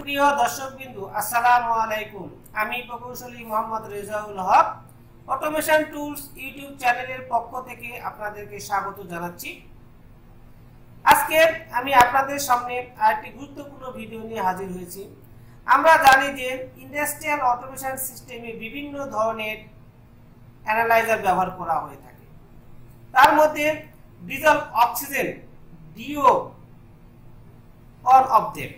সুপ্রিয় দর্শকবৃন্দু, আসসালামু আলাইকুম। আমি প্রকৌশলী Mohammad Rezaul Haque automation tools YouTube চ্যানেলের পক্ষ থেকে আপনাদেরকে স্বাগত জানাচ্ছি। আজকে আমি আপনাদের সামনে আরেকটি গুরুত্বপূর্ণ ভিডিও নিয়ে হাজির হয়েছি। আমরা জানি যে ইন্ডাস্ট্রিয়াল অটোমেশন সিস্টেমে বিভিন্ন ধরনের অ্যানালাইজার ব্যবহার করা হয়ে থাকে। তার মধ্যে dissolved oxygen DO one of them.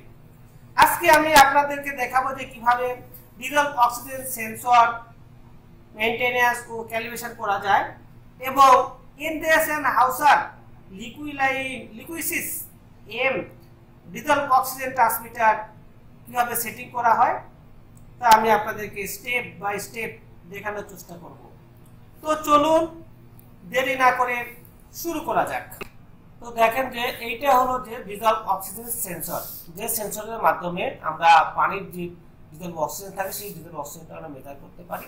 আজকে আমি আপনাদেরকে দেখাবো যে কিভাবে ডিজলভ অক্সিজেন সেন্সর মেইনটেনেন্স ও ক্যালিব্রেশন করা যায় এবং Endress Hauser Liquisys M dissolved oxygen transmitter কিভাবে সেটিং করা হয় তা আমি আপনাদেরকে স্টেপ বাই স্টেপ দেখানোর চেষ্টা করব। তো চলুন দেরি না করে শুরু করা যাক। তো দেখেন যে এইটা হলো যে ডিজলভ অক্সিজেন সেন্সর, যে সেন্সরের মাধ্যমে আমরা পানির যে ডিজলভ অক্সিজেন থাকে সেই ডিজলভ অক্সিজেনটা আমরা মেজার করতে পারি।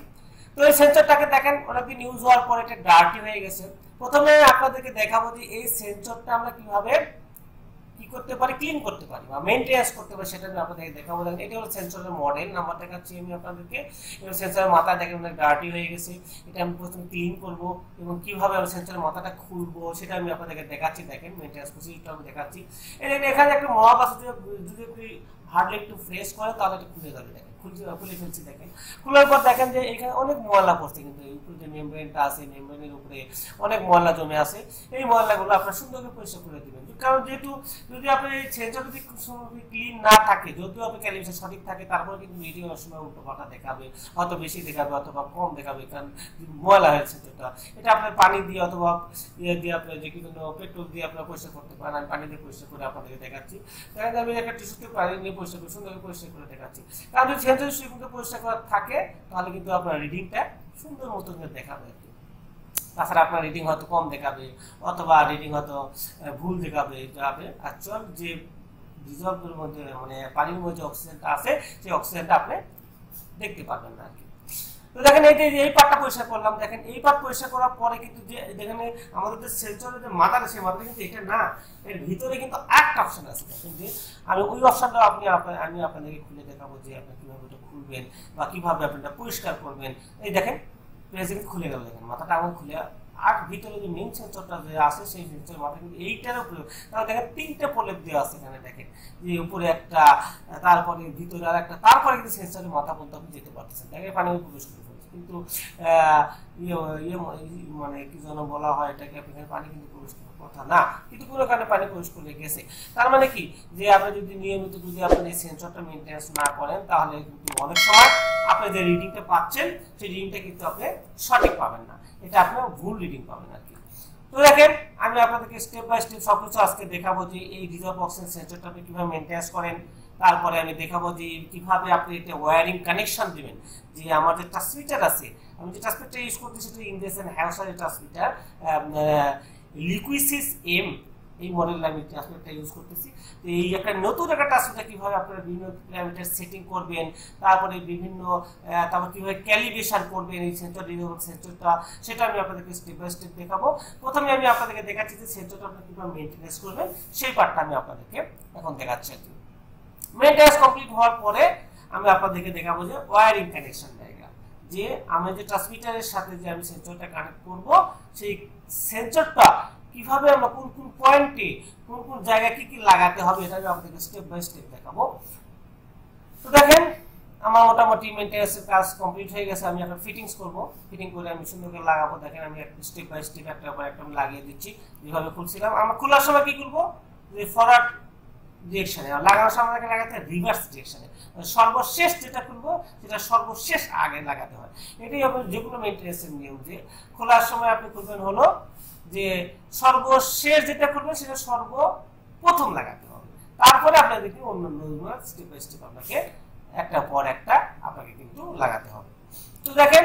তো এই সেন্সরটাকে দেখেন অনেকদিন ইউজ হওয়ার পর এটা ডার্টি হয়ে গেছে। প্রথমে আপনাদেরকে দেখাবো যে এই সেন্সরটা আমরা কিভাবে কি করতে পারি, ক্লিন করতে পারি বা মেইনটেনেন্স করতে পারি, সেটা আমি আপনাদেরকে দেখাবো। দেখেন এটা হলো সেন্সরের মডেল নাম্বার দেখাচ্ছি আমি আপনাদেরকে। এবং সেন্সরের মাথা দেখেন অনেক ডার্টি হয়ে গেছে, এটা আমি প্রথমে ক্লিন করব এবং কিভাবে আমি সেন্সরের মাথাটা খুলবো সেটা আমি আপনাদেরকে দেখাচ্ছি। দেখেন মেইনটেনেন্স প্রসিডিউরটা আমি দেখাচ্ছি। এখানে একটা মহাপ আছে, যদি আপনি হার্ডলি একটু ফ্রেশ করে তাহলে এটা খুলে যাবে। দেখেন খুলে ফেলছি। দেখেন খোলার পর দেখেন যে এখানে অনেক ময়লা পড়ছে, কিন্তু এই উপরে যে মেমব্রেনটা আছে মেমব্রেনের উপরে অনেক ময়লা জমে আছে। এই ময়লাগুলো আপনার সুন্দর করে পরিষ্কার করে দিবেন, কারণ যেহেতু যদি আপনার এই সেন্সর যদি ক্লিন না থাকে, যদিও আপনার ক্যালিব্রেশন সঠিক থাকে, তারপরে কিন্তু রিডিং অনেক সময় উল্টো পাল্টা দেখাবে, হয়তো বেশি দেখাবে অথবা কম দেখাবে, কারণ ময়লা হয়েছে সেন্সরটা। এটা আপনার পানি দিয়ে অথবা ইয়ে দিয়ে আপনার যে কোনো পেট্রোল দিয়ে আপনার পরিষ্কার করতে পারেন। আমি পানি দিয়ে পরিষ্কার করে আপনাদেরকে দেখাচ্ছি। দেখেন আমি একটা টিস্যুতে পানি নিয়ে পরিষ্কার করে সুন্দর করে পরিষ্কার করে দেখাচ্ছি। কারণ যদি সেন্সর সুন্দর পরিষ্কার করা থাকে তাহলে কিন্তু আপনার রিডিংটা সুন্দর মতো দেখাবে। তাছাড়া আপনার রিডিং হয়তো কম দেখাবে অথবা রিডিং হয়তো ভুল দেখাবে। অ্যাকচুয়াল যে ডিজলভের মধ্যে মানে পানির মধ্যে অক্সিজেনটা আছে সেই অক্সিজেনটা আপনি দেখতে পাবেন না আর কি। তো দেখেন এই পার্টটা পরিষ্কার করলাম। দেখেন এই পার্ট পরিষ্কার করার পরে কিন্তু যে দেখেন আমাদের যে সেন্সরের যে মাথাটা, সেই মাথাটা কিন্তু এটা না, এর ভিতরে কিন্তু একটা অপশন আছে। দেখেন যে আমি ওই অপশনটা আমি আপনাদেরকে খুলে দেখাবো যে আপনি কিভাবে এটা খুলবেন বা কিভাবে আপনি এটা পরিষ্কার করবেন। এই দেখেন প্রেজেন্ট খুলে গেল। দেখেন মাথাটা আমার খুলে, আর ভিতরে যে মেইন সেন্সরটা যে আছে সেই সেন্সরের মাথা কিন্তু এইটার উপরে তাহলে দেখেন তিনটে প্রলেপ দেওয়া আছে এখানে। দেখেন যে উপরে একটা, তারপরে ভিতরে আর একটা, তারপরে কিন্তু সেন্সরের মাথা পর্যন্ত আপনি যেতে পারতেছেন। দেখেন পানি প্রবেশ করে ফেলছে, কিন্তু মানে কি যেন বলা হয় এটাকে, আপনার পানি কিন্তু প্রবেশ করার কথা না, কিন্তু কোনো কারণে পানি প্রবেশ করে গেছে। তার মানে কি যে আপনি যদি নিয়মিত যদি আপনি এই সেন্সরটা মেইনটেনেন্স না করেন তাহলে কিন্তু অনেক সময় আপনি যে রিডিংটা পাচ্ছেন সেই রিডিংটা কিন্তু আপনি সঠিক পাবেন না, এটা আপনার ভুল রিডিং পাবেন আর কি। তো দেখেন আমি আপনাদেরকে স্টেপ বাই স্টেপ সবকিছু আজকে দেখাবো যে এই ডিজলভ অক্সিজেন সেন্সরটা আপনি কিভাবে মেইনটেনেন্স করেন। তারপরে আমি দেখাবো যে কিভাবে আপনি এটা ওয়্যারিং কানেকশন দিবেন। যে আমার যে ট্রান্সমিটার আছে, আমি যে ট্রান্সমিটার ইউজ করতেছি সেটা ইন্ডেসেনহাউসার ট্রান্সমিটার লিকুইসিস এম, এই মডেল আমি ট্রান্সমিটার ইউজ করতেছি। তো এই একটা নতুন একটা ট্রান্সমিটার কিভাবে আপনারা বিভিন্ন প্যারামিটার সেটিং করবেন, তারপরে তারপর কিভাবে ক্যালিব্রেশন করবেন এই সেন্সরটা, সেটা আমি আপনাদেরকে স্টেপ বাই স্টেপ দেখাবো। প্রথমে আমি আপনাদেরকে দেখাচ্ছি যে সেন্সরটা আপনি কিভাবে মেইনটেনেন্স করবেন, সেই পার্টটা আমি আপনাদেরকে এখন দেখাচ্ছি। মেইনটেনেন্স কমপ্লিট হওয়ার পরে আমি আপনাদেরকে দেখাবো যে ওয়্যারিং কানেকশন ডায়াগ্রাম, যে আমি যে ট্রান্সমিটারের সাথে যে আমি সেন্সরটা কানেক্ট করব সেই সেন্সরটা কিভাবে আমরা কোন কোন পয়েন্টে কোন কোন জায়গায় কি কি লাগাতে হবে এটা আমি আপনাদেরকে স্টেপ বাই স্টেপ দেখাবো। তো দেখেন আমার মোটামুটি মেইনটেনেন্সের কাজ কমপ্লিট হয়ে গেছে। আমি এখন ফিটিংস করব, ফিটিং করে আমি সুন্দর করে লাগাবো। দেখেন আমি একটা স্টেপ বাই স্টেপ একটা পর একটা লাগিয়ে দিচ্ছি। যেভাবে খুলছিলাম আমরা খোলার সময় কি করব, যে ফরওয়ার্ড ডিরেকশনে, লাগানোর সময় লাগাতে রিভার্স ডিরেকশনে, সর্বশেষ যেটা করবো সেটা সর্বশেষ আগে লাগাতে হয়। এটাই হবে যে কোনো মেইনটেনেন্সের নিয়ম, যে খোলার সময় আপনি করবেন হলো যে সর্বশেষ যেটা করবেন সেটা সর্বপ্রথম লাগাতে হবে, তারপরে আপনাদেরকে অন্যান্য স্টেপ বাই স্টেপ আপনাকে একটা পর একটা আপনাকে কিন্তু লাগাতে হবে। তো দেখেন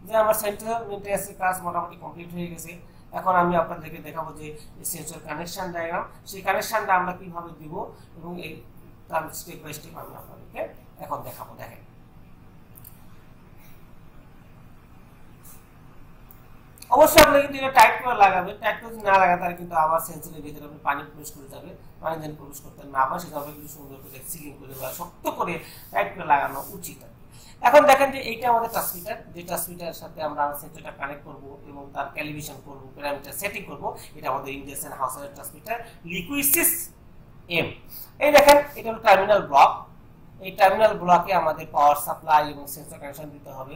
যে আমার সেন্টার মেইনটেনেন্সের কাজ মোটামুটি কমপ্লিট হয়ে গেছে। এখন আমি আপনাদেরকে দেখাবো যে সেন্সর কানেকশন ডায়াগ্রাম, সেই কানেকশনটা আমরা কিভাবে দিব এবং এই তার স্টেপ বাই স্টেপ আমি আপনাদেরকে এখন দেখাবো। দেখেন অবশ্যই আপনি কিন্তু এটা টাইট করে লাগাবেন, টাইট করে যদি না লাগান তাহলে কিন্তু আবার সেন্সরের ভিতরে আপনি পানি প্রবেশ করে যাবে, পানি যেন প্রবেশ করতে না পারে সেটা আপনি কিন্তু সুন্দর করে সিলিং করে বা শক্ত করে টাইট করে লাগানো উচিত। এখন দেখেন যে এইটা আমাদের ট্রান্সমিটার, যে ট্রান্সমিটারের সাথে আমরা সেন্সরটা কানেক্ট করব এবং তার ক্যালিব্রেশন করব, প্যারামিটার সেটিং করব। এটা আমাদের ইন্ডাকশন হাউসের ট্রান্সমিটার লিকুইসিস এম। এই দেখেন এটা হলো টার্মিনাল ব্লক, এই টার্মিনাল ব্লকে আমাদের পাওয়ার সাপ্লাই এবং সেন্সর কানেকশন দিতে হবে।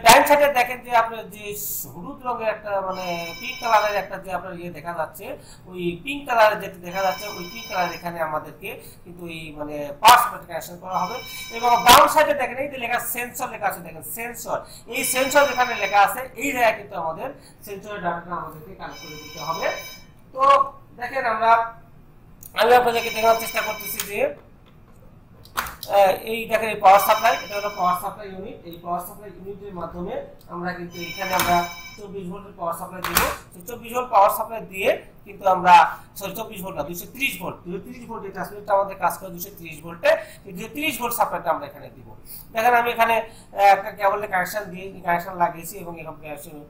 ডান সাইডে দেখেন যে আপনার যে হলুদ রঙের একটা মানে পিঙ্ক কালারের একটা যে আপনার ইয়ে দেখা যাচ্ছে, ওই পিঙ্ক কালারের যেটা দেখা যাচ্ছে ওই পিঙ্ক কালার এখানে আমাদেরকে কিন্তু এই মানে পাওয়ার সাপ্লাই কানেকশন করা হবে। এবং ডাউন সাইডে দেখেন এই যে লেখা সেন্সর লেখা আছে, দেখেন সেন্সর, এই সেন্সর যেখানে লেখা আছে এই জায়গায় কিন্তু আমাদের সেন্সরের ডাটাটা আমাদেরকে কানেক্ট করে দিতে হবে। তো দেখেন আমি আপনাদেরকে দেখানোর চেষ্টা করতেছি যে এই দেখেন এই পাওয়ার সাপ্লাই, এটা হলো পাওয়ার সাপ্লাই ইউনিট। এই পাওয়ার সাপ্লাই ইউনিটের মাধ্যমে আমরা কিন্তু এখানে আমরা 24 ভোল্টের পাওয়ার সাপ্লাই দেব। 24 ভোল্ট পাওয়ার সাপ্লাই দিয়ে কিন্তু আমরা 24 ভোল্ট না 230 ভোল্ট, 230 ভোল্ট এই ট্রান্সমিটারটা আমাদের কাজ করে 230 ভোল্টে। এই 230 ভোল্ট সাপ্লাইটা আমরা এখানে দিব। দেখেন আমি এখানে একটা কেবলের কানেকশন দিয়ে কানেকশন লাগিয়েছি এবং এখানে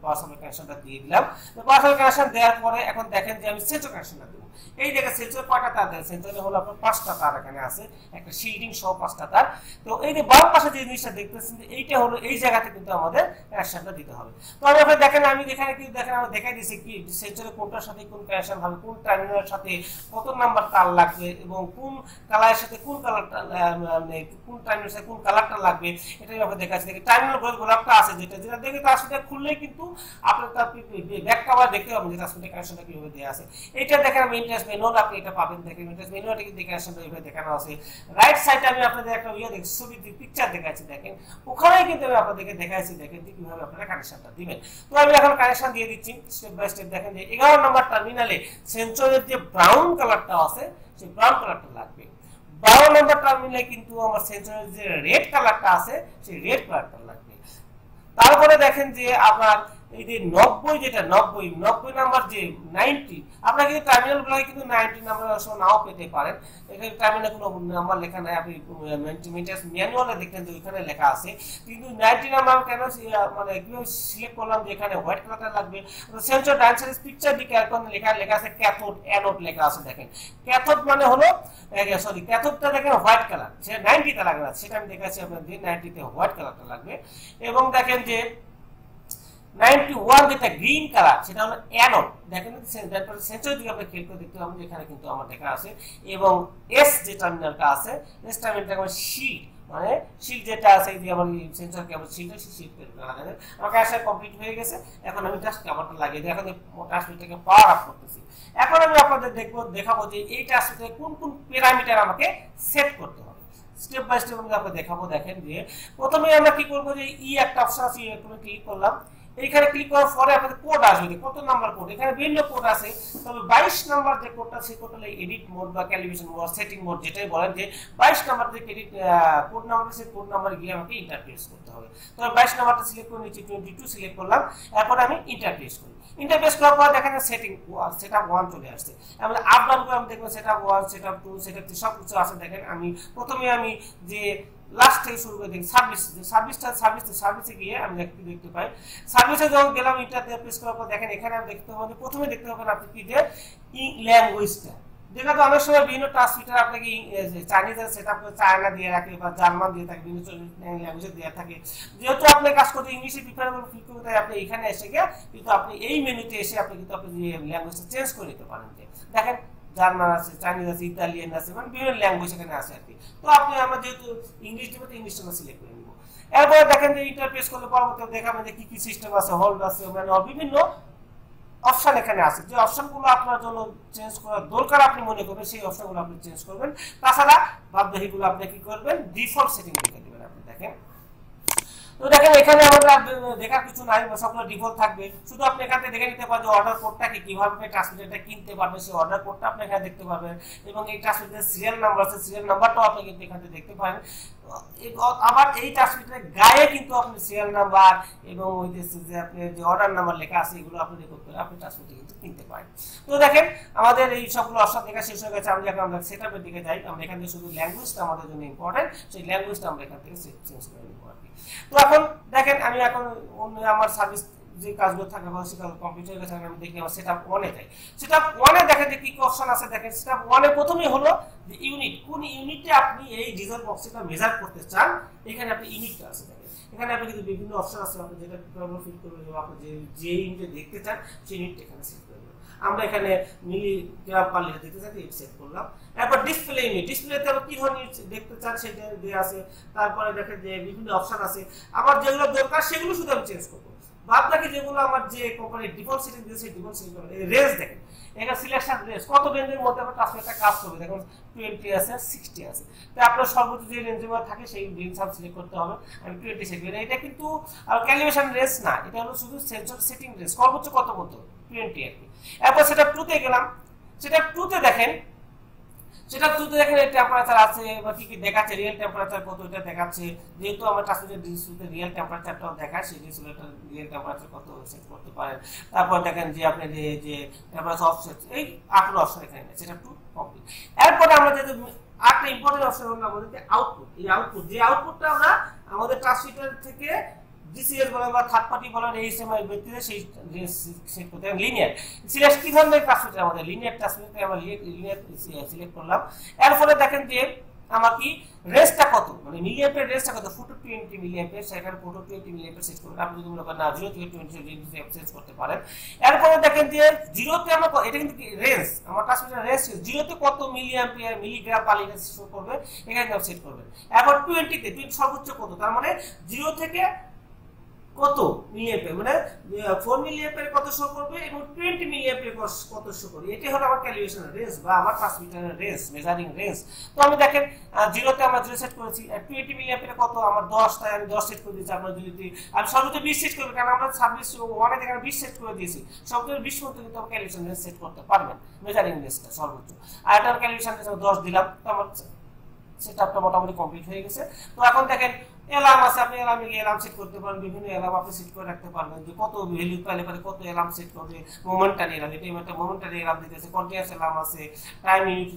পাওয়ার সাপ্লাই কানেকশনটা দিয়ে দিলাম। তো পাওয়ার সাপ্লাই কানেকশন দেওয়ার পরে এখন দেখেন যে আমি সেন্সর কানেকশনটা দেব। এই দেখেন সেন্সর কয়টা তার দেয়, সেন্সরে হলো আপনার 5টা তার এখানে আছে, একটা শিল্ডিং সহ 5টা তার। তো এই যে বাম পাশে যে জিনিসটা দেখতেছেন এইটা হলো এই জায়গাতে কিন্তু আমাদের কানেকশনটা দিতে হবে। তো আমি আপনাদের দেখেন আমি এখানে কি দেখেন আমি দেখাই দিয়েছি কি সেন্সরে কোনটার সাথে কোন কানেকশন হবে, কোন টার্মিনালের সাথে কত নাম্বার তার লাগবে এবং কোন কালারের সাথে কোন কালারটা মানে কোন টার্মিনালের সাথে কোন কালারটা লাগবে, এটাই আপনাদের দেখাচ্ছি। দেখেন টার্মিনাল গোলাপটা আছে যেটা দেখে তার সাথে খুললেই কিন্তু আপনার তার ব্যাক কভার দেখতে পাবেন যে তার সাথে কানেকশনটা কিভাবে দেওয়া আছে। এটা দেখেন আমি ইন্টারেস্ট ম্যানুয়াল আপনি এটা পাবেন, দেখেন ইন্টারেস্ট ম্যানুয়ালটা কিন্তু কানেকশনটা এইভাবে দেখানো আছে। রাইট সাইডে আমি আপনাদের একটা ছবি পিকচার দেখাচ্ছি, দেখেন ওখানে কিন্তু আমি আপনাদেরকে দেখাইছি, দেখেন যে কিভাবে আপনারা কানেকশনটা দিবেন। তো আমি এখন কানেকশন দিয়ে দিচ্ছি স্টেপ বাই স্টেপ। দেখেন যে 11 নম্বর টার্মিনালে সেন্সরের যে ব্রাউন কালারটা আছে সেই ব্রাউন কালারটা লাগবে। 12 নম্বর টার্মিনালে কিন্তু আমার সেন্সরের যে রেড কালারটা আছে সেই রেড কালারটা লাগবে। তারপরে দেখেন যে আপনার এই যে 90 যেটা 90 নাম্বার যে 90 আপনারা কিন্তু টার্মিনাল ব্লকে কিন্তু 90 নাম্বার অবশ্য নাও পেতে পারেন। এখানে টার্মিনালে কোনো নাম্বার লেখা নাই, আপনি মেইনটেন্স ম্যানুয়ালে দেখেন যে ওখানে লেখা আছে। কিন্তু 90 নাম্বার কেন মানে কিভাবে সিলেক্ট করলাম যে এখানে হোয়াইট কালারটা লাগবে। সেন্সর ডান সাইড পিকচার দিকে এখন লেখা আছে ক্যাথোড অ্যানোড লেখা আছে। দেখেন ক্যাথোড মানে হলো সরি ক্যাথোডটা দেখেন হোয়াইট কালার, সেটা 90 তে লাগবে না, সেটা আমি দেখাচ্ছি আপনাদের 90 তে হোয়াইট কালারটা লাগবে। এবং দেখেন যে 91 যেটা গ্রিন কালার সেটা হলো অ্যানোড। দেখেন সেন্সর দিকে আপনি খেয়াল করে দেখতে পাবেন যেখানে কিন্তু আমার দেখা আছে। এবং এস যে টার্মিনালটা আছে এস টার্মিনালটা আমার শিল্ড মানে শিল্ড যেটা আছে এই যে আমার সেন্সর কেবল শিল্ড আছে শিল্ড লাগানো আমার কাজটা কমপ্লিট হয়ে গেছে। এখন আমি জাস্ট কেবলটা লাগিয়ে দিই, এখন ট্রান্সমিটারকে পাওয়ার আপ করতেছি। এখন আমি আপনাদের দেখাবো যে এই ট্রান্সমিটারে কোন কোন প্যারামিটার আমাকে সেট করতে হবে। স্টেপ বাই স্টেপ আমি আপনাদের দেখাবো। দেখেন যে প্রথমে আমরা কি করব যে একটা অপশন আছে এখানে ক্লিক করলাম। এইখানে ক্লিক করার পরে আপনাদের কোড আসবে, কত নাম্বার কোড, এখানে বিভিন্ন কোড আছে। তবে 22 নাম্বার যে কোডটা সেই কোডটা হলো এডিট মোড বা ক্যালিব্রেশন মোড সেটিং মোড যেটাই বলেন, যে 22 নাম্বার যে এডিট কোড নাম্বার সেই কোড নাম্বার গিয়ে আমাকে ইন্টারফেস করতে হবে। তো আমি 22 নাম্বারটা সিলেক্ট করে নিচ্ছি, 22 সিলেক্ট করলাম। এরপর আমি ইন্টারফেস করি। ইন্টারফেস করার পর দেখেন সেটিং সেটআপ 1 চলে আসছে। আমরা আপ ডাউন করে আমি দেখব সেটআপ 1 সেটআপ 2 সেটআপ 3 সব কিছু আছে। দেখেন আমি প্রথমে আমি যে লাস্ট থেকে শুরু করে দেখি সার্ভিসে গিয়ে আমি দেখতে পাই। সার্ভিসে যখন গেলাম ইন্টারফেস করার পর দেখেন এখানে আমি দেখতে পাবো প্রথমে দেখতে পাবেন আপনি কি যে ল্যাঙ্গুয়েজটা দেখা তো অনেক সময় বিভিন্ন ট্রান্সমিটার আপনাকে চাইনিজের সেটআপ করে চায়না দিয়ে রাখে বা জার্মান দিয়ে থাকে, বিভিন্ন ল্যাঙ্গুয়েজে দেওয়া থাকে। যেহেতু আপনি কাজ করতে ইংলিশে প্রিফারেবল ফিল করতে আপনি এখানে এসে গিয়ে কিন্তু আপনি এই মেনুতে এসে আপনি কিন্তু আপনি ল্যাঙ্গুয়েজটা চেঞ্জ করে নিতে পারেন। দেখেন জার্মান আছে, চাইনিজ আছে, ইতালিয়ান আছে, মানে বিভিন্ন ল্যাঙ্গুয়েজ এখানে আছে আর কি। তো আপনি আমরা যেহেতু ইংলিশ দিব তো ইংলিশটা সিলেক্ট করে নিব। এরপরে দেখেন যে ইন্টারফেস করলে পরবর্তীতে দেখাবেন যে কি কি সিস্টেম আছে, হোল্ড আছে, মানে বিভিন্ন অপশন এখানে আছে। যে অপশনগুলো আপনার জন্য চেঞ্জ করার দরকার আপনি মনে করবেন সেই অপশনগুলো আপনি চেঞ্জ করবেন। তাছাড়া বাদবাকিগুলো আপনি কি করবেন ডিফল্ট সেটিং রেখে দিবেন। আপনি দেখেন তো দেখেন এখানে আমাদের দেখার কিছু নাই, সবগুলো ডিফল্ট থাকবে। শুধু আপনি এখান থেকে দেখে নিতে পারবেন অর্ডার কোডটাকে কিভাবে ট্রান্সমিটারটা কিনতে পারবেন, সেই অর্ডার কোডটা আপনি এখানে দেখতে পাবেন। এবং এই ট্রান্সমিটারের সিরিয়াল নাম্বার আছে, সিরিয়াল নাম্বারটাও আপনি কিন্তু এখান থেকে দেখতে পারেন। আবার এই ট্রান্সমিটারের গায়ে কিন্তু আপনি সিরিয়াল নাম্বার এবং ওই যে আপনি যে অর্ডার নাম্বার লেখা আছে এগুলো আপনি রেকর্ড করে আপনি ট্রান্সমিটার কিন্তু কিনতে পারেন। তো দেখেন আমাদের এই সবগুলো অপশন দেখা শেষ হয়ে গেছে। আমরা সেটআপের দিকে যাই। আমরা এখান থেকে শুধু ল্যাঙ্গুয়েজটা আমাদের জন্য ইম্পর্টেন্ট, সেই ল্যাঙ্গুয়েজটা আমরা এখান থেকে চেঞ্জ করে নিব আর কি। তো এখন দেখেন আমি এখন আমার সার্ভিস যে কাজগুলো থাকে বা সেটা কম্পিউটারে গেছে আমি দেখি আমার সেটআপ 1 এ যাই। সেটআপ 1 এ দেখেন যে কি কি অপশন আছে দেখেন। সেটআপ 1 এ প্রথমেই হলো যে ইউনিট, কোন ইউনিটে আপনি এই ডিজেল বক্সটা মেজার করতে চান, এখানে আপনি ইউনিটটা আছে দেখেন। এখানে আপনি কিন্তু বিভিন্ন অপশন আছে, আপনি যেটা প্রবলেম ফিট করবেন বা আপনি যে ইউনিটে দেখতে চান সেই ইউনিটটা এখানে সেট করবেন। আমরা এখানে মিলিগ্রাম পার লিটার দেখতে চাই, এটা সেট করলাম। এরপর ডিসপ্লে ইউনিট, ডিসপ্লেতে আপনি কি ধরনের দেখতে চান সেটা দেয়া আছে। তারপরে দেখেন যে বিভিন্ন অপশন আছে, আমার যেগুলো দরকার সেগুলো শুধু আমি চেঞ্জ করব, বাদ বাকি যেগুলো আমার যে কোম্পানি ডিফল্ট সেটিং দিয়েছে ডিফল্ট সেটিং করব। এই রেঞ্জ দেখেন, এখানে সিলেকশন রেঞ্জ কত রেঞ্জের মধ্যে আমার ট্রান্সফারটা কাজ করবে, দেখুন 20 আছে 60 আছে। তো আপনার সর্বোচ্চ যে রেঞ্জের মধ্যে থাকে সেই রেঞ্জ আমি সিলেক্ট করতে হবে। আমি 20 সেট করি। এটা কিন্তু ক্যালিব্রেশন রেঞ্জ না, এটা হলো শুধু সেন্সর সেটিং রেঞ্জ, সর্বোচ্চ কত মতো 20 আর কি। এরপর সেটা 2 তে গেলাম। সেটা 2 তে দেখেন, সেটা 2 তে দেখেন টেম্পারেচার আছে বা কি কি দেখাচ্ছে, রিয়েল টেম্পারেচার কত এটা দেখাচ্ছে। যেহেতু আমার ট্রান্সমিটার ডিসপ্লেতে রিয়েল টেম্পারেচারটাও দেখায়, সেই ডিসপ্লেটা রিয়েল টেম্পারেচার কত সেট করতে পারেন। তারপর দেখেন যে আপনি যে টেম্পারেচার অফসেট, এই 8টা অপশন এখানে সেটা 2 কমপ্লিট। এরপর আমরা যে আরেকটা ইম্পর্টেন্ট অপশন হলো আমাদের আউটপুট। এই আউটপুট, যে আউটপুটটা আমরা আমাদের ট্রান্সমিটার থেকে ডিসিএস বলেন বা থার্ড পার্টি বলেন এইচএমআই ভিত্তিতে সেই সেট করতে হবে। লিনিয়ার সিলেক্ট কি ধরনের ট্রান্সমিটার, আমাদের লিনিয়ার ট্রান্সমিটার আমরা লিনিয়ার সিলেক্ট করলাম। এরপরে দেখেন যে আমার কি রেঞ্জটা কত, মানে মিলিঅ্যাম্পিয়ার রেঞ্জটা কত, 420 মিলিঅ্যাম্পিয়ার, সেখানে 420 মিলিঅ্যাম্পিয়ার সেট করবেন। আপনি যদি মনে করেন না 0 থেকে 20 সেট করতে পারেন। এরপরে দেখেন যে 0 তে আমরা, এটা কিন্তু রেঞ্জ, আমার ট্রান্সমিটার রেঞ্জ 0 তে কত milliampere milligram per litre show করবে, এখানে আপনি সেট করবেন। এরপর 20 তে 20 সর্বোচ্চ কত, তার মানে 0 থেকে কত মিলিঅ্যাম্পিয়ার, মানে 4 মিলিঅ্যাম্পিয়ার কত শো করবে এবং 20 মিলিঅ্যাম্পিয়ার কত শো করবে। এটাই হলো আমার ক্যালিব্রেশন রেঞ্জ বা আমার ট্রান্সমিটারের রেঞ্জ, মেজারিং রেঞ্জ। তো আমি দেখেন 0 তে আমরা 0 সেট করেছি, আর 20 মিলিঅ্যাম্পিয়ার কত আমার 10, তাই আমি 10 সেট করে দিয়েছি। আপনারা যদি আমি সর্বোচ্চ 20 সেট করব, কারণ আমরা 26 1 এ থেকে 20 সেট করে দিয়েছি, সর্বোচ্চ 20 মধ্যে কিন্তু আপনি ক্যালিব্রেশন রেঞ্জ সেট করতে পারবেন, মেজারিং রেঞ্জটা সর্বোচ্চ। আর এটা ক্যালিব্রেশন রেঞ্জ 10 দিলাম, তো আমার সেটআপটা মোটামুটি কমপ্লিট হয়ে গেছে। তো এখন দেখেন অ্যালার্ম আছে, আপনি অ্যালার্ম সেট করতে পারেন, বিভিন্ন অ্যালার্ম আপনি সেট করে রাখতে পারবেন যে কত ভ্যালু পাইলে পরে কত অ্যালার্ম সেট করবে। মোমেন্টারি অ্যালার্ম, এটা একটা মোমেন্টারি অ্যালার্ম দিতেছে, কন্টিনিউয়াস অ্যালার্ম আছে, টাইম ইউনিট,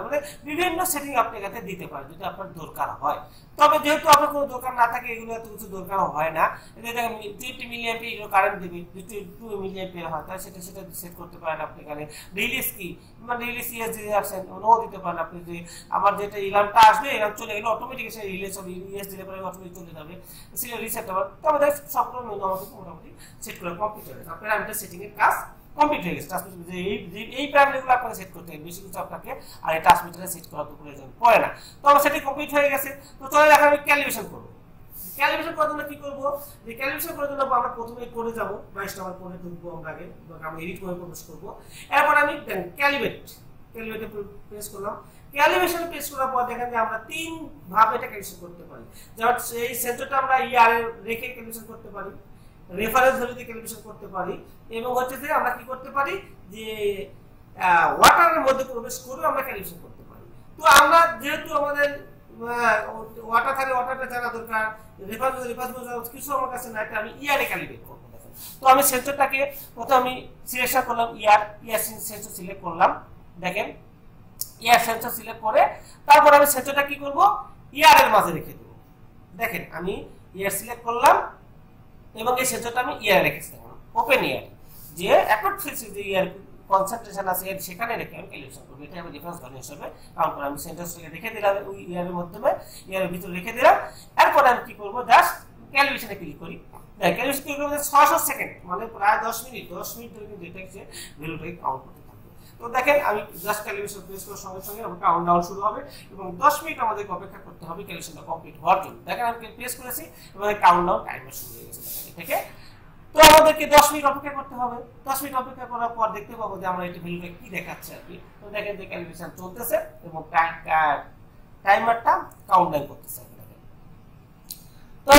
মানে বিভিন্ন সেটিং আপনি এখানে দিতে পারেন যদি আপনার দরকার হয়। তবে যেহেতু আপনার কোনো দরকার না থাকে, এগুলো এত কিছু দরকার হয় না। এটা দেখেন 20 মিলিঅ্যাম্পিয়ার এগুলো কারেন্ট দেবে, যদি 2 মিলিঅ্যাম্পিয়ার হয় তাহলে সেটা সেট করতে পারেন আপনি। এখানে রিলিজ কি, মানে রিলিজ ইএস যদি আসেন নো দিতে পারেন আপনি। যে আমার যেটা অ্যালার্মটা আসবে, অ্যালার্ম চলে গেলে অটোমেটিক সে রিলিজ হবে, ইএস দিলে পরে অটোমেটিক চলে যাবে, সেটা রিসেট হবে। তো আমাদের সবগুলো মেনু আমাদের মোটামুটি সেট করে কমপ্লিট হয়ে গেছে। আপনার প্যারামিটার সেটিং এর কাজ কমপ্লিট হয়ে গেছে। ট্রান্সমিটার যে এই প্যারামিটারগুলো আপনাকে সেট করতে হবে, বেশি কিছু আপনাকে আর এই ট্রান্সমিটারে সেট করার প্রয়োজন পড়ে না। তো আমার সেটিং কমপ্লিট হয়ে গেছে। তো চলে এখন আমি ক্যালিব্রেশন করব। ক্যালিব্রেশন করার জন্য কি করব, যে ক্যালিব্রেশন করার জন্য আমরা প্রথমে কোডে যাব, 22 নম্বর কোডে ঢুকবো আমরা আগে, আমরা এডিট করে প্রবেশ করব। এরপর আমি ক্যালিব্রেটে প্রেস করলাম। ক্যালিব্রেশন প্রেস করার পর দেখেন যে আমরা 3 ভাবে এটা ক্যালিব্রেশন করতে পারি। যেমন এই সেন্সরটা আমরা ইয়ার রেখে ক্যালিব্রেশন করতে পারি, রেফারেন্স ভ্যালু দিয়ে ক্যালিব্রেশন করতে পারি, এবং হচ্ছে যে আমরা কি করতে পারি যে ওয়াটারের মধ্যে প্রবেশ করে আমরা ক্যালিব্রেশন করতে পারি। তো আমরা যেহেতু আমাদের ওয়াটার থাকে, ওয়াটারটা জানা দরকার, রেফারেন্স কিছু আমার কাছে না, আমি ইয়ারে ক্যালিব্রেট করব। দেখেন, তো আমি সেন্সরটাকে প্রথমে আমি সিলেকশন করলাম, ইয়ার সেন্সর সিলেক্ট করলাম। দেখেন ইয়ার সেন্সর সিলেক্ট করে তারপর আমি সেন্সরটা কি করব, ইয়ারের মাঝে রেখে দেব। দেখেন আমি ইয়ার সিলেক্ট করলাম এবং এই সেন্সরটা আমি ইয়ারে রেখেছি। ওপেন ইয়ার, যে অ্যাপ্রোচ যে ইয়ার কনসেন্ট্রেশন আছে সেখানে রেখে আমি ক্যালিব্রেশন করব। এটা আমি রেফারেন্স ভ্যালু হিসেবে কাউন্ট করে আমি সেন্সরটাকে রেখে দিলাম, ওই ইয়ারের মাধ্যমে ইয়ারের ভিতরে রেখে দিলাম। এরপর আমি কি করব, জাস্ট ক্যালিব্রেশনে ক্লিক করি। ক্যালিব্রেশন ক্লিক করলে 600 সেকেন্ড, মানে প্রায় 10 মিনিট ধরে কিন্তু এটা হচ্ছে ভ্যালুটাকে কাউন্ট করতে থাকবে। তো দেখেন আমি জাস্ট ক্যালিব্রেশন প্রেস করার সঙ্গে সঙ্গে আমার কাউন্টডাউন শুরু হবে এবং 10 মিনিট আমাদেরকে অপেক্ষা করতে হবে ক্যালিব্রেশনটা কমপ্লিট হওয়ার জন্য। দেখেন আমি প্রেস করেছি এবং কাউন্টডাউন টাইমার শুরু হয়ে গেছে থেকে। তো আমাদেরকে 10 মিনিট অপেক্ষা করতে হবে। 10 মিনিট অপেক্ষা করার পর দেখতে পাবো যে আমরা এটা ভ্যালুটা কি দেখাচ্ছে আর কি। তো দেখেন যে ক্যালিব্রেশন চলতেছে এবং টাইমারটা কাউন্টডাউন করতেছে। তো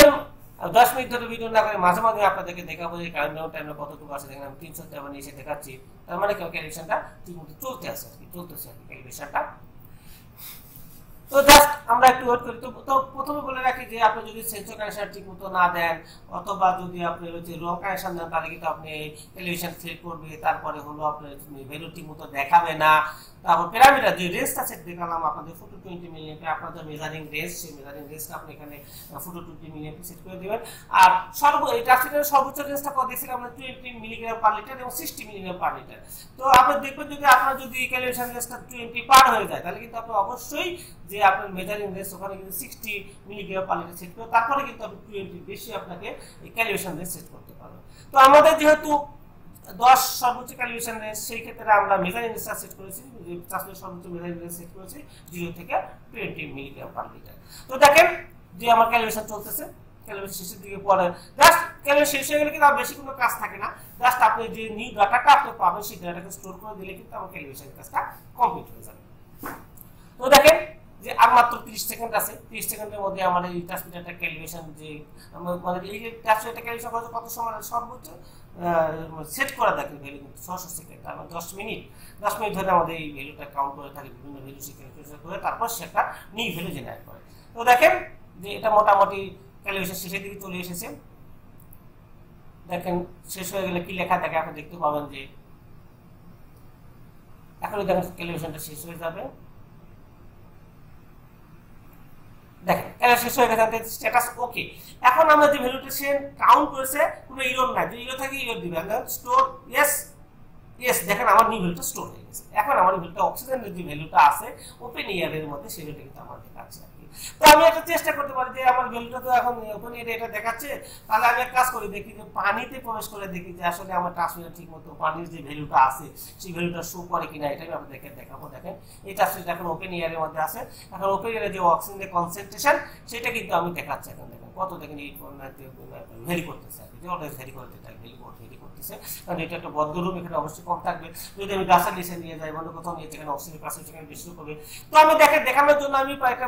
10 মিনিট ধরে ভিডিও না করে মাঝে মাঝে আপনাদেরকে দেখাবো যে কাউন্টডাউন টাইমার কতটুকু আছে। দেখেন আমি 357 এসে দেখাচ্ছি, তার মানে ক্যালিব্রেশনটা ঠিকমতো চলতেছে আর কি, ক্যালিব্রেশনটা। তো জাস্ট আমরা একটু ওয়েট করি। তো প্রথমে বলে রাখি যে আপনি যদি সেন্সর কানেকশন ঠিকমতো না দেন অথবা যদি আপনি হচ্ছে রং কানেকশন দেন, তাহলে কিন্তু আপনি ক্যালিব্রেশন ফেল করবে, তারপরে হলো আপনার ভ্যালু ঠিকমতো দেখাবে না। তারপর প্যারামিটার যে রেঞ্জটা সেট দেখালাম আপনাদের ফুটো 20 মিলিএমপি, আপনার যে মেজারিং রেঞ্জ সেই মেজারিং রেঞ্জটা আপনি এখানে ফুটো 20 মিলিএমপি সেট করে দিবেন। আর এই ট্রান্সমিটারের সর্বোচ্চ রেঞ্জটা কত দেখছিলাম আমরা 20 মিলিগ্রাম পার লিটার এবং 60 মিলিগ্রাম পার লিটার। তো আপনি দেখবেন যদি আপনার যদি ক্যালিব্রেশন রেঞ্জটা 20 পার হয়ে যায় তাহলে কিন্তু আপনি অবশ্যই যে আপনার মেজারিং রেঞ্জ ওখানে কিন্তু 60 মিলিগ্রাম পার লিটার সেট করবেন, তারপরে কিন্তু আপনি 20 বেশি আপনাকে এই ক্যালিব্রেশন রেঞ্জ সেট করতে পারবেন। তো আমাদের যেহেতু 10 সর্বোচ্চ ক্যালিব্রেশন রেঞ্জ, সেই ক্ষেত্রে আমরা মেজারিং রেঞ্জটা সেট করেছি, যে ট্রান্সমিটার সর্বোচ্চ মেজারিং রেঞ্জ সেট করেছি 0 থেকে 20 মিলিগ্রাম পার লিটার। তো দেখেন যে আমার ক্যালিব্রেশন চলতেছে, ক্যালিব্রেশন শেষের দিকে পরে জাস্ট ক্যালিব্রেশন শেষ হয়ে গেলে কিন্তু আর বেশি কোনো কাজ থাকে না, জাস্ট আপনি যে নিউ ডাটাটা আপনি পাবেন সেই ডাটাটাকে স্টোর করে দিলে কিন্তু আমার ক্যালিব্রেশন কাজটা কমপ্লিট হয়ে যাবে। তো দেখেন যে আর মাত্র 30 সেকেন্ড আছে, 30 সেকেন্ডের মধ্যে আমাদের এই ট্রান্সমিটারটা ক্যালিব্রেশন যে মানে এই যে ট্রান্সমিটারটা ক্যালিব্রেশন করতে কত সময় সর্বোচ্চ সেট করা থাকে ভ্যালু কিন্তু 600 সেকেন্ড, মানে 10 মিনিট ধরে আমাদের এই ভ্যালুটা কাউন্ট করে থাকে, বিভিন্ন ভ্যালু ক্যালকুলেশন করে তারপর সেটা নিউ ভ্যালু জেনারেট করে। তো দেখেন যে এটা মোটামুটি ক্যালিব্রেশন শেষের দিকে চলে এসেছে। দেখেন শেষ হয়ে গেলে কি লেখা থাকে আপনি দেখতে পাবেন যে এখন দেখেন ক্যালিব্রেশনটা শেষ হয়ে যাবে। দেখেন এটা শেষ হয়ে গেছে, স্ট্যাটাস ওকে। এখন আমরা যে ভ্যালুটা সে কাউন্ট করেছে কোনো এরর নাই, যদি এরর থাকে এরর দিবেন, স্টোর ইয়েস ইয়েস। দেখেন আমার নিউ ভ্যালুটা স্টোর হয়ে গেছে। এখন আমার ভ্যালুটা অক্সিজেনের যে ভ্যালুটা আছে ওপেন এয়ারের মধ্যে সেই ভ্যালুটা কিন্তু আমার দেখাচ্ছে আর কি। তো আমি একটা চেষ্টা করতে পারি যে আমার ভ্যালুটা তো এখন ওপেন এয়ারে এটা দেখাচ্ছে, তাহলে আমি এক কাজ করি, দেখি যে পানিতে প্রবেশ করে দেখি যে আসলে আমার ট্রান্সমিটার ঠিক মতো পানির যে ভ্যালুটা আছে সেই ভ্যালুটা শো করে কিনা, এটা আমি আপনাদেরকে দেখাবো। দেখেন এই ট্রান্সমিটার এখন ওপেন এয়ারের মধ্যে আছে, এখন ওপেন এয়ারে যে অক্সিজেনের কনসেন্ট্রেশন সেটা কিন্তু আমি দেখাচ্ছি। এখন দেখেন কত, দেখেন 8.9 ভ্যারি করতেছে আর কি, যে অলওয়েজ ভ্যারি করতে থাকে, ভ্যারি করতেছে, কারণ এটা একটা বদ্ধ রুম, এখানে অবশ্যই কম থাকবে। যদি আমি গাছের নিচে নিয়ে যাই বলে কোথাও নিয়ে যেখানে অক্সিজেন পাশে সেখানে বেশি হবে। তো আমি দেখানোর জন্য আমি একটা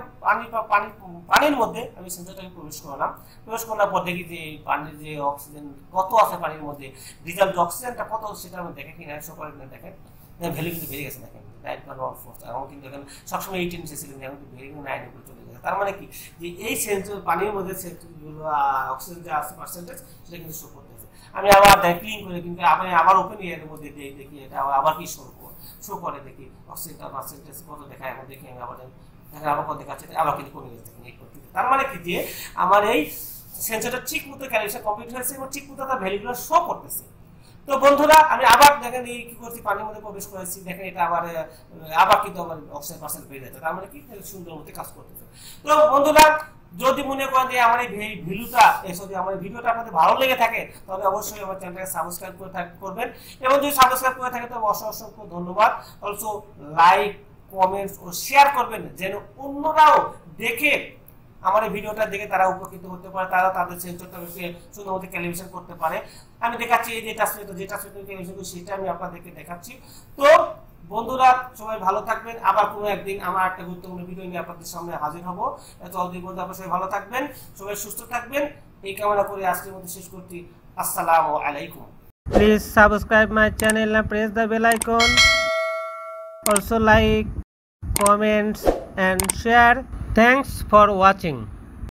পানির মধ্যে আমি সেন্সরটাকে প্রবেশ করলাম, প্রবেশ করার পর দেখি যে পানির যে অক্সিজেন কত আছে পানির মধ্যে, রিজাল্ট অক্সিজেনটা কত সেটা আমি দেখে কিনা শো করে কিনা। দেখেন ভ্যালু কিন্তু বেড়ে গেছে, দেখেন 9.14, এখন কিন্তু এখন সবসময় 18 ছিলেন, এখন কিন্তু বেড়ে 9 উপরে চলে গেছে। তার মানে কি যে এই সেন্সর পানির মধ্যে অক্সিজেন যে আছে পার্সেন্টেজ সেটা কিন্তু শো করতেছে। আমি আবার ক্লিন করে কিন্তু আমি আবার ওপেন এয়ারের মধ্যে দেখি এটা আবার কি শো করে দেখি অক্সিজেনটা পার্সেন্টেজ কত দেখায়, এখন দেখি আমি আবার দেখেন আবার কত দেখাচ্ছে, আবার কিন্তু কমে গেছে। তার মানে কি যে আমার এই সেন্সরটা ঠিক মতো ক্যালিব্রেশন কমপ্লিট হয়েছে এবং ঠিক মতো তার ভ্যালুগুলো শো করতেছে। তো বন্ধুরা আমি আবার দেখেন এই কি করছি, পানির মধ্যে প্রবেশ করেছি, দেখেন এটা আবার কিন্তু আমার অক্সিজেন পার্সেন্ট বেড়ে যাচ্ছে, তার মানে কি সুন্দর মতো কাজ করতেছে। তো বন্ধুরা যদি মনে করেন যে আমার এই ভিডিওটা যদি আমার ভিডিওটা আপনাদের ভালো লেগে থাকে তাহলে অবশ্যই আমার চ্যানেলটাকে সাবস্ক্রাইব করবেন, এবং যদি সাবস্ক্রাইব করে থাকে তবে অসংখ্য ধন্যবাদ। অলসো লাইক, কমেন্টস ও শেয়ার করবেন যেন অন্যরাও দেখে আমার এই ভিডিওটা দেখে তারা উপকৃত হতে পারে, তারা তাদের সেন্সরটাকে সুন্দর মতো ক্যালিব্রেশন করতে পারে। আমি দেখাচ্ছি এই যে ট্রান্সমিটার ক্যালিব্রেশন সেটা আমি আপনাদেরকে দেখাচ্ছি। তো বন্ধুরা সবাই ভালো থাকবেন, আবার কোনো একদিন আমার একটা গুরুত্বপূর্ণ ভিডিও নিয়ে আপনাদের সামনে হাজির হব। ততদিন পর্যন্ত আপনারা সবাই ভালো থাকবেন, সবাই সুস্থ থাকবেন, এই কামনা করে আজকের মধ্যে শেষ করছি। আসসালামু আলাইকুম। Please subscribe my channel and press the bell icon. Also like, comments and share. Thanks for watching.